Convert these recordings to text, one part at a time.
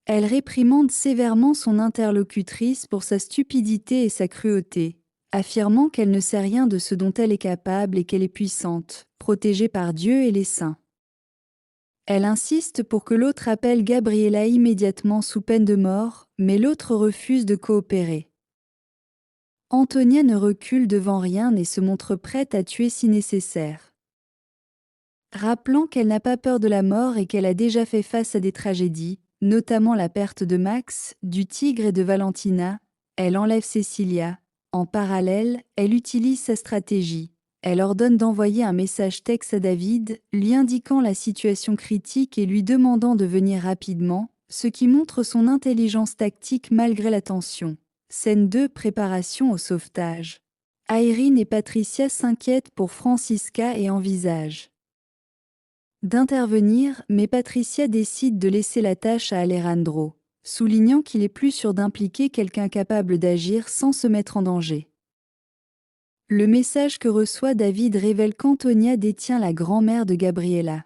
Elle réprimande sévèrement son interlocutrice pour sa stupidité et sa cruauté, affirmant qu'elle ne sait rien de ce dont elle est capable et qu'elle est puissante, protégée par Dieu et les saints. Elle insiste pour que l'autre appelle Gabriela immédiatement sous peine de mort, mais l'autre refuse de coopérer. Antonia ne recule devant rien et se montre prête à tuer si nécessaire. Rappelant qu'elle n'a pas peur de la mort et qu'elle a déjà fait face à des tragédies, notamment la perte de Max, du tigre et de Valentina, elle enlève Cecilia. En parallèle, elle utilise sa stratégie. Elle ordonne d'envoyer un message texte à David, lui indiquant la situation critique et lui demandant de venir rapidement, ce qui montre son intelligence tactique malgré la tension. Scène 2, préparation au sauvetage. Irene et Patricia s'inquiètent pour Francisca et envisagent d'intervenir, mais Patricia décide de laisser la tâche à Alejandro, soulignant qu'il est plus sûr d'impliquer quelqu'un capable d'agir sans se mettre en danger. Le message que reçoit David révèle qu'Antonia détient la grand-mère de Gabriela.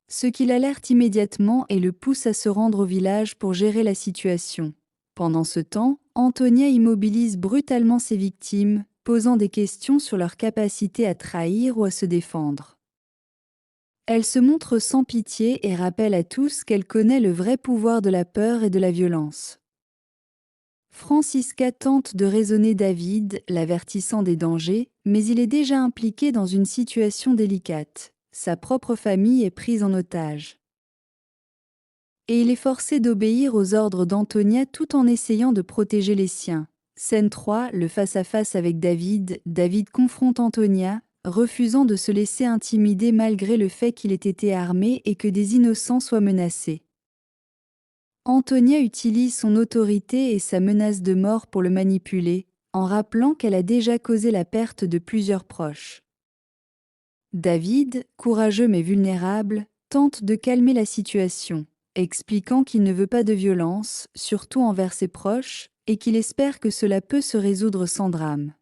Ce qui l'alerte immédiatement et le pousse à se rendre au village pour gérer la situation. Pendant ce temps, Antonia immobilise brutalement ses victimes, posant des questions sur leur capacité à trahir ou à se défendre. Elle se montre sans pitié et rappelle à tous qu'elle connaît le vrai pouvoir de la peur et de la violence. Francisca tente de raisonner David, l'avertissant des dangers, mais il est déjà impliqué dans une situation délicate. Sa propre famille est prise en otage. Et il est forcé d'obéir aux ordres d'Antonia tout en essayant de protéger les siens. Scène 3, le face-à-face avec David. David confronte Antonia, refusant de se laisser intimider malgré le fait qu'il ait été armé et que des innocents soient menacés. Antonia utilise son autorité et sa menace de mort pour le manipuler, en rappelant qu'elle a déjà causé la perte de plusieurs proches. David, courageux mais vulnérable, tente de calmer la situation, expliquant qu'il ne veut pas de violence, surtout envers ses proches, et qu'il espère que cela peut se résoudre sans drame.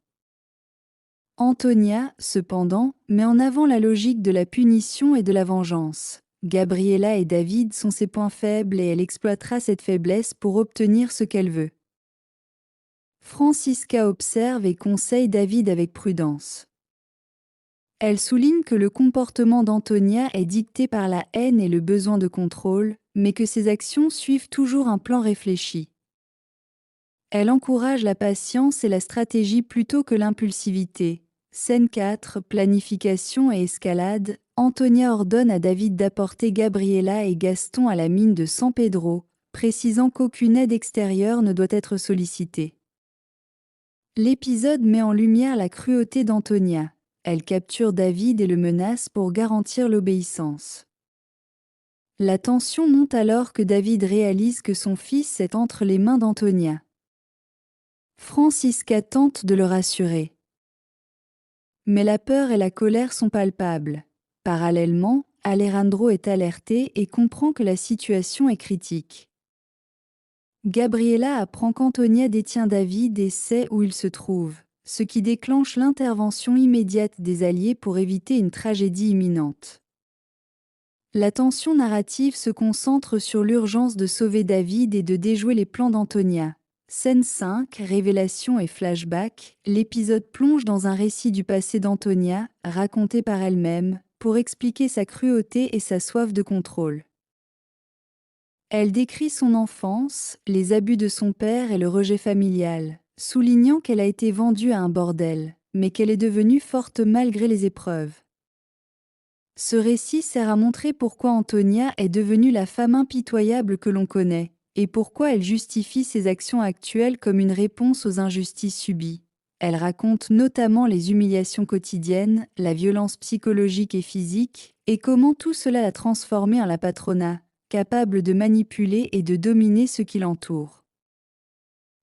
Antonia, cependant, met en avant la logique de la punition et de la vengeance. Gabriela et David sont ses points faibles et elle exploitera cette faiblesse pour obtenir ce qu'elle veut. Francisca observe et conseille David avec prudence. Elle souligne que le comportement d'Antonia est dicté par la haine et le besoin de contrôle, mais que ses actions suivent toujours un plan réfléchi. Elle encourage la patience et la stratégie plutôt que l'impulsivité. Scène 4, planification et escalade. Antonia ordonne à David d'apporter Gabriela et Gaston à la mine de San Pedro, précisant qu'aucune aide extérieure ne doit être sollicitée. L'épisode met en lumière la cruauté d'Antonia. Elle capture David et le menace pour garantir l'obéissance. La tension monte alors que David réalise que son fils est entre les mains d'Antonia. Francisca tente de le rassurer. Mais la peur et la colère sont palpables. Parallèlement, Alejandro est alerté et comprend que la situation est critique. Gabriela apprend qu'Antonia détient David et sait où il se trouve, ce qui déclenche l'intervention immédiate des alliés pour éviter une tragédie imminente. La tension narrative se concentre sur l'urgence de sauver David et de déjouer les plans d'Antonia. Scène 5, révélation et flashback, l'épisode plonge dans un récit du passé d'Antonia, raconté par elle-même, pour expliquer sa cruauté et sa soif de contrôle. Elle décrit son enfance, les abus de son père et le rejet familial, soulignant qu'elle a été vendue à un bordel, mais qu'elle est devenue forte malgré les épreuves. Ce récit sert à montrer pourquoi Antonia est devenue la femme impitoyable que l'on connaît, et pourquoi elle justifie ses actions actuelles comme une réponse aux injustices subies. Elle raconte notamment les humiliations quotidiennes, la violence psychologique et physique, et comment tout cela l'a transformée en la patrona, capable de manipuler et de dominer ce qui l'entoure.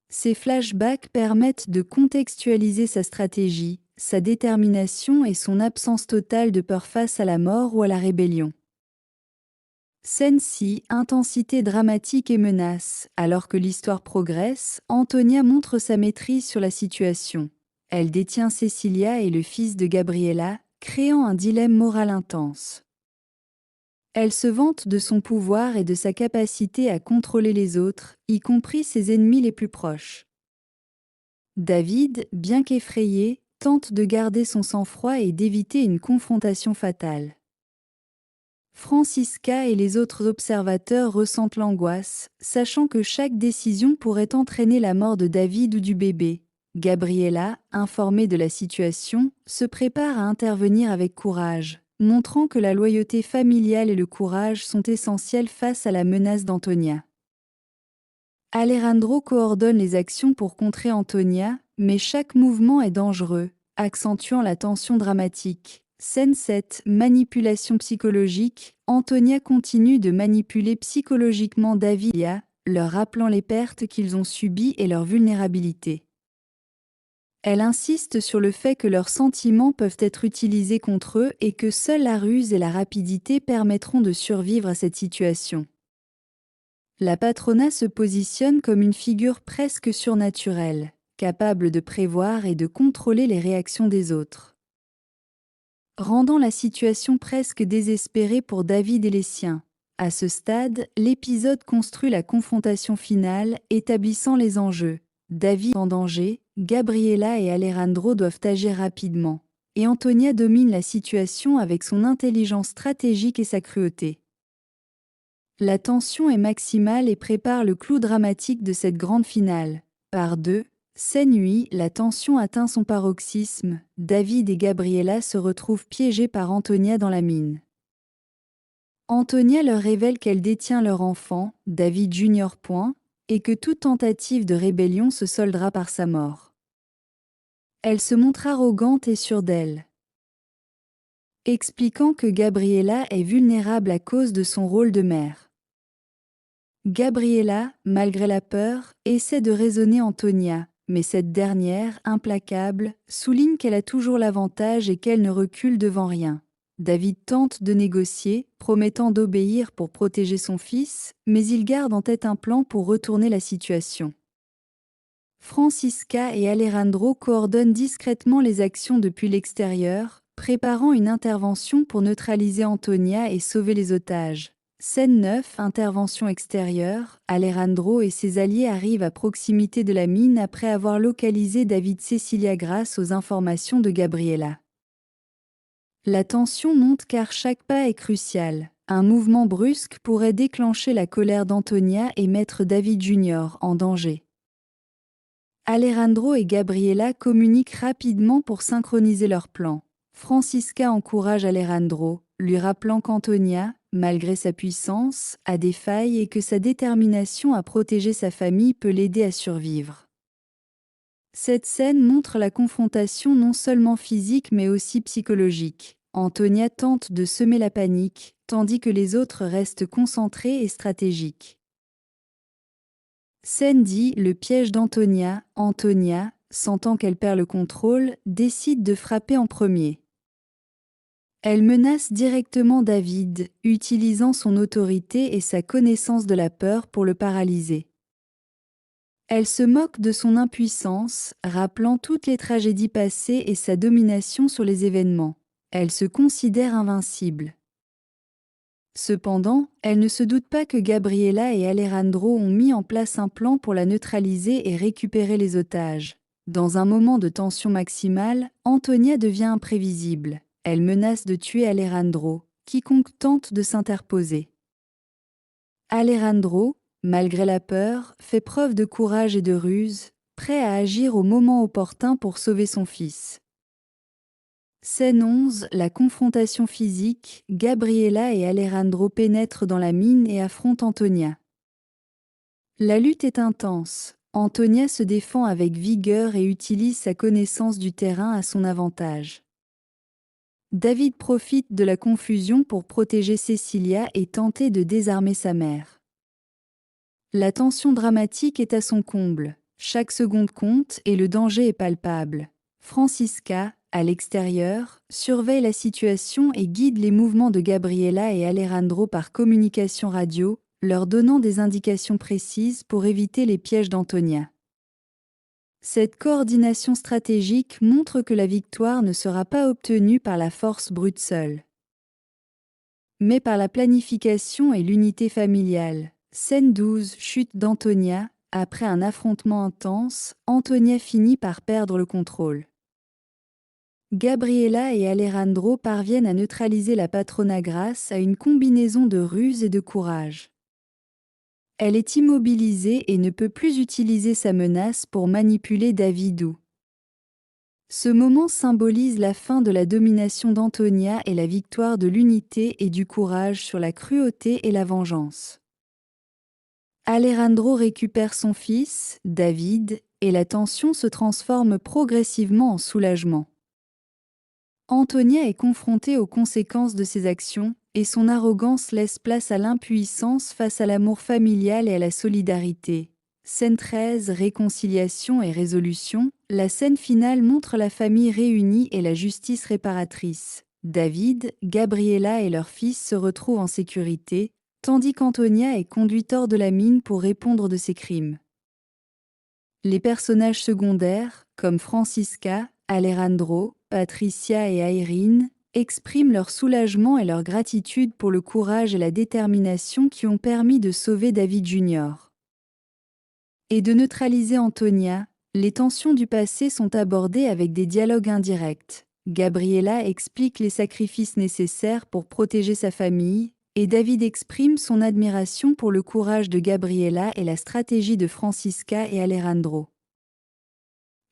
Ces flashbacks permettent de contextualiser sa stratégie, sa détermination et son absence totale de peur face à la mort ou à la rébellion. Scène 6, intensité dramatique et menace. Alors que l'histoire progresse, Antonia montre sa maîtrise sur la situation. Elle détient Cecilia et le fils de Gabriela, créant un dilemme moral intense. Elle se vante de son pouvoir et de sa capacité à contrôler les autres, y compris ses ennemis les plus proches. David, bien qu'effrayé, tente de garder son sang-froid et d'éviter une confrontation fatale. Francisca et les autres observateurs ressentent l'angoisse, sachant que chaque décision pourrait entraîner la mort de David ou du bébé. Gabriella, informée de la situation, se prépare à intervenir avec courage, montrant que la loyauté familiale et le courage sont essentiels face à la menace d'Antonia. Alejandro coordonne les actions pour contrer Antonia, mais chaque mouvement est dangereux, accentuant la tension dramatique. Scène 7. Manipulation psychologique. Antonia continue de manipuler psychologiquement David et Lia, leur rappelant les pertes qu'ils ont subies et leur vulnérabilité. Elle insiste sur le fait que leurs sentiments peuvent être utilisés contre eux et que seule la ruse et la rapidité permettront de survivre à cette situation. La patronat se positionne comme une figure presque surnaturelle, capable de prévoir et de contrôler les réactions des autres, rendant la situation presque désespérée pour David et les siens. À ce stade, l'épisode construit la confrontation finale, établissant les enjeux. David en danger, Gabriella et Alejandro doivent agir rapidement, et Antonia domine la situation avec son intelligence stratégique et sa cruauté. La tension est maximale et prépare le clou dramatique de cette grande finale. Par deux, cette nuit, la tension atteint son paroxysme. David et Gabriella se retrouvent piégés par Antonia dans la mine. Antonia leur révèle qu'elle détient leur enfant, David Jr. Et que toute tentative de rébellion se soldera par sa mort. Elle se montre arrogante et sûre d'elle, expliquant que Gabriella est vulnérable à cause de son rôle de mère. Gabriella, malgré la peur, essaie de raisonner Antonia, mais cette dernière, implacable, souligne qu'elle a toujours l'avantage et qu'elle ne recule devant rien. David tente de négocier, promettant d'obéir pour protéger son fils, mais il garde en tête un plan pour retourner la situation. Francisca et Alejandro coordonnent discrètement les actions depuis l'extérieur, préparant une intervention pour neutraliser Antonia et sauver les otages. Scène 9. Intervention extérieure. Alejandro et ses alliés arrivent à proximité de la mine après avoir localisé David Cecilia grâce aux informations de Gabriella. La tension monte car chaque pas est crucial. Un mouvement brusque pourrait déclencher la colère d'Antonia et mettre David Jr. en danger. Alejandro et Gabriella communiquent rapidement pour synchroniser leurs plans. Francisca encourage Alejandro, lui rappelant qu'Antonia, malgré sa puissance, a des failles et que sa détermination à protéger sa famille peut l'aider à survivre. Cette scène montre la confrontation non seulement physique mais aussi psychologique. Antonia tente de semer la panique, tandis que les autres restent concentrés et stratégiques. Scène 10. Le piège d'Antonia. Antonia, sentant qu'elle perd le contrôle, décide de frapper en premier. Elle menace directement David, utilisant son autorité et sa connaissance de la peur pour le paralyser. Elle se moque de son impuissance, rappelant toutes les tragédies passées et sa domination sur les événements. Elle se considère invincible. Cependant, elle ne se doute pas que Gabriella et Alejandro ont mis en place un plan pour la neutraliser et récupérer les otages. Dans un moment de tension maximale, Antonia devient imprévisible. Elle menace de tuer Alejandro, quiconque tente de s'interposer. Alejandro, malgré la peur, fait preuve de courage et de ruse, prêt à agir au moment opportun pour sauver son fils. Scène 11. La confrontation physique. Gabriella et Alejandro pénètrent dans la mine et affrontent Antonia. La lutte est intense. Antonia se défend avec vigueur et utilise sa connaissance du terrain à son avantage. David profite de la confusion pour protéger Cecilia et tenter de désarmer sa mère. La tension dramatique est à son comble. Chaque seconde compte et le danger est palpable. Francisca, à l'extérieur, surveille la situation et guide les mouvements de Gabriella et Alejandro par communication radio, leur donnant des indications précises pour éviter les pièges d'Antonia. Cette coordination stratégique montre que la victoire ne sera pas obtenue par la force brute seule, mais par la planification et l'unité familiale. Scène 12, chute d'Antonia. Après un affrontement intense, Antonia finit par perdre le contrôle. Gabriela et Alejandro parviennent à neutraliser la patrona grâce à une combinaison de ruse et de courage. Elle est immobilisée et ne peut plus utiliser sa menace pour manipuler Davidou. Ce moment symbolise la fin de la domination d'Antonia et la victoire de l'unité et du courage sur la cruauté et la vengeance. Alejandro récupère son fils, David, et la tension se transforme progressivement en soulagement. Antonia est confrontée aux conséquences de ses actions, et son arrogance laisse place à l'impuissance face à l'amour familial et à la solidarité. Scène 13, réconciliation et résolution. La scène finale montre la famille réunie et la justice réparatrice. David, Gabriela et leur fils se retrouvent en sécurité, tandis qu'Antonia est conduite hors de la mine pour répondre de ses crimes. Les personnages secondaires, comme Francisca, Alejandro, Patricia et Irene, expriment leur soulagement et leur gratitude pour le courage et la détermination qui ont permis de sauver David Jr. Et de neutraliser Antonia. Les tensions du passé sont abordées avec des dialogues indirects. Gabriela explique les sacrifices nécessaires pour protéger sa famille, et David exprime son admiration pour le courage de Gabriela et la stratégie de Francisca et Alejandro.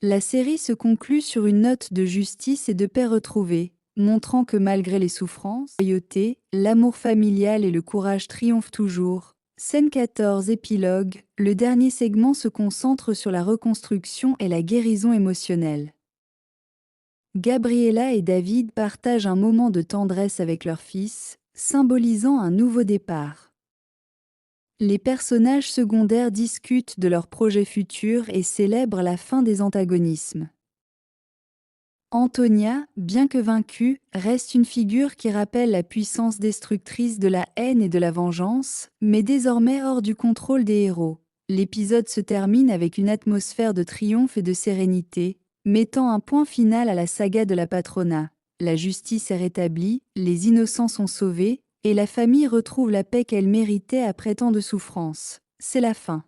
La série se conclut sur une note de justice et de paix retrouvée, montrant que malgré les souffrances, la loyauté, l'amour familial et le courage triomphent toujours. Scène 14, épilogue. Le dernier segment se concentre sur la reconstruction et la guérison émotionnelle. Gabriela et David partagent un moment de tendresse avec leur fils, symbolisant un nouveau départ. Les personnages secondaires discutent de leurs projets futurs et célèbrent la fin des antagonismes. Antonia, bien que vaincue, reste une figure qui rappelle la puissance destructrice de la haine et de la vengeance, mais désormais hors du contrôle des héros. L'épisode se termine avec une atmosphère de triomphe et de sérénité, mettant un point final à la saga de la Patrona. La justice est rétablie, les innocents sont sauvés, et la famille retrouve la paix qu'elle méritait après tant de souffrances. C'est la fin.